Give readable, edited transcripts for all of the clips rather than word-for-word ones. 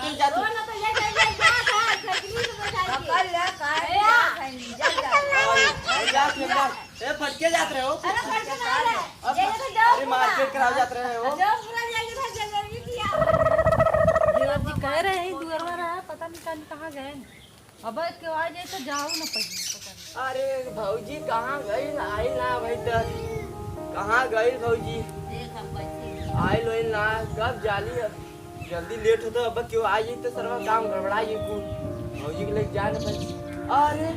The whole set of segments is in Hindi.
मार्केट जाते ना तो ये जा साइकिल से बैठा पकड़ ले काय जाते ए फटके जात रहे हो अरे फटके ना रे ये तो जाओ अरे मार्केट कराओ जात रहे हो जाओ पूरा जाके था जगह किया देवर जी कह रहे हैं दुअरवा रहा पता नहीं कहां गए। अब क्यों आ जाए तो जाओ ना पहले। अरे भौजी कहाँ गई आई ना भाई तक कहाँ गई भौजी देख हम कैसे आई लो ना कब जाली अब जल्दी लेट होता अब क्यों आ जाई तो सर्व काम गड़बड़ा ये कुल भौजी के लिए जा ना पाई। अरे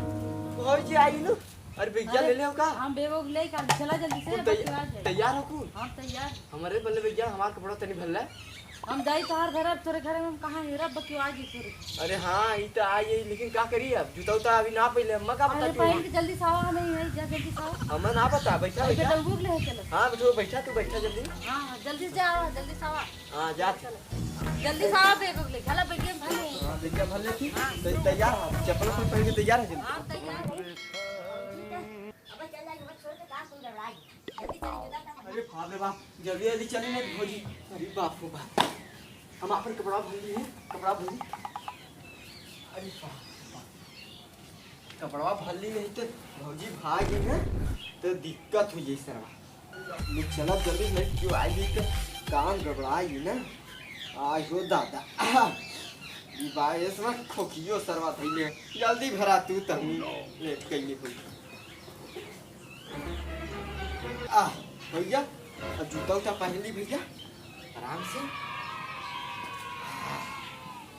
भौजी आई लो अरे भैया ले ले का हम बेबो ले का चला जल्दी से तैयार हो कुल हम तैयार हमारे बल्ले भैया हमार कपड़ा तनी भल्ला हम जाई तोहर घर अब तोरे घर में कहां है रब क्यों आ जी तोरे। अरे हाँ ई तो आई लेकिन का करी अब जूता उता अभी ना पहले अम्मा का अरे बता पहले के जल्दी सावा हमें है जा जल्दी सावा अम्मा ना बता बैठा अरे बैठा डंगूर ले चलो। हाँ बैठो बैठा तू बैठा जल्दी हां जल्दी से आओ जल्दी सावा हाँ जा जल्दी सावा बेबो ले चला बैठे भले हाँ भैया भल्ले थी तैयार हो चप्पल पहन के तैयार है जल्दी हां तैयार अब चल जाएगा मत छोड़ के कहां सुंदर भाई जल्दी चल जुदा का अरे बाप रे बाप जल्दी जल्दी चली ना भौजी अरे बाप रे बाप हम अपन कपड़ा भर लिए कपड़ा भर ली अरे बाप कपड़ा भर ली नहीं तो भौजी भाग गई ना तो दिक्कत हो जाए सरवा मैं चला जल्दी नहीं क्यों आई गई तो काम गड़बड़ाई ना आयो दादा ई बाय इसमें खोखियो सरवा थईले जल्दी भरा तू तही लेट कइले कोई भैया जूता उता पहन ली भैया आराम से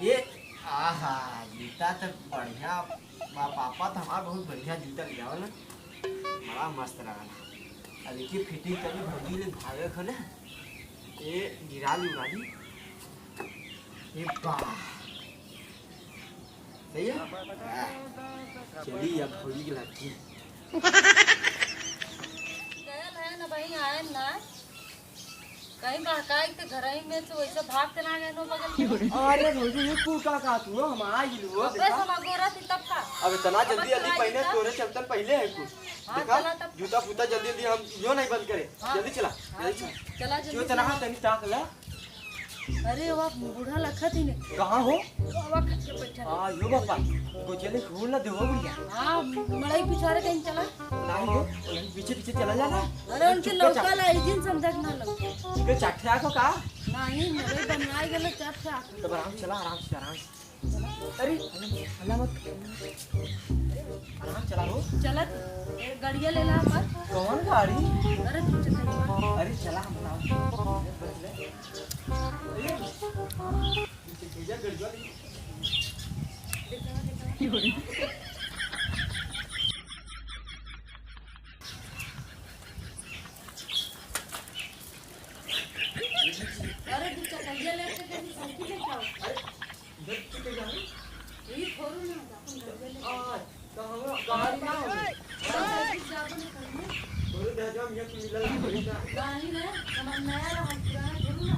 ये आहा जूता तो बढ़िया पापा तो हमारा बहुत बढ़िया जूता लिया ना बड़ा मस्त लगा अब देखिए फिटिंग करी भौजी ले भागे खो ना ये गिरा ली उड़ा ये वाह सही है चलिए अब भौजी की लड़की है ना भाई आए ना कहीं बाकाई के घर ही में तो वैसे भागते ना गए नो बगल में। अरे भौजी ये तू का तू हम आ गिलू हो बस हम गोरा थी तब का अब इतना जल्दी जल्दी पहले तोरे चलतन पहले है कुछ हाँ, देखा चला तब। जूता फूटा जल्दी जल्दी हम यो नहीं बंद करे हाँ। जल्दी चला हाँ, जल्दी चला चला क्यों जल्दी तना तनी ताक ला अरे वो बूढ़ा लखत ही ने कहां हो वो खच के बैठा हां यो बापा को चले खोल ना देवो भैया हां मड़ई पिछारे कहीं चला नहीं हो पीछे पीछे चला जाना अरे उनके लौका ला इजिन समझक ना लो के चाठा को का नहीं मेरे बनाई गेले चाट से तो आराम चला आराम से अरे हल्ला मत आराम चला हो चलत गाड़िया ले ला पर कौन गाड़ी अरे तू चल अरे चला हम ना अरे तू चकैया लेके कहीं साइकिल से जाओ ये खोरू ना अपन गाड़ी ले साइकिल जाओ ना कहीं गाड़ी ले हम नया रहा पुराना खोरू ना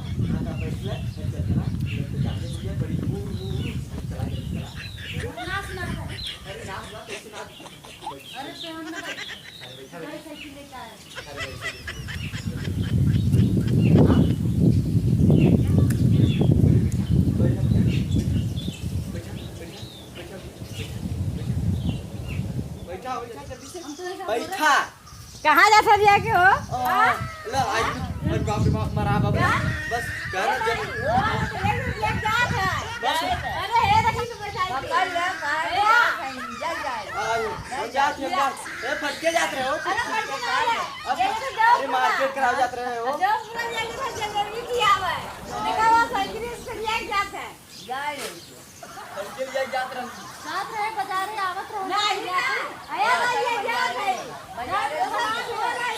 नाच ना अरे पे हम ना साइकिल लेके आए बैठा कहां जा सब जाके हो ला आज बाप रे बाप मरा बाबा बस कर जब बस अरे हे देखी तो बैठा पकड़ ले काय जल जाए आयो हम जाते हैं बात ए फटके जात रहे हो अरे फटके ना रे ये तो जाओ अरे मार्केट कराओ जात रहे हो जाओ पूरा जाके था जगह किया हुआ है देखा वो साइकिल से लेके जाता है जाए फटके लिए जात रहे साथ रहे बाजारे आवत रहो नहीं आया भाई ये जा है बाजारे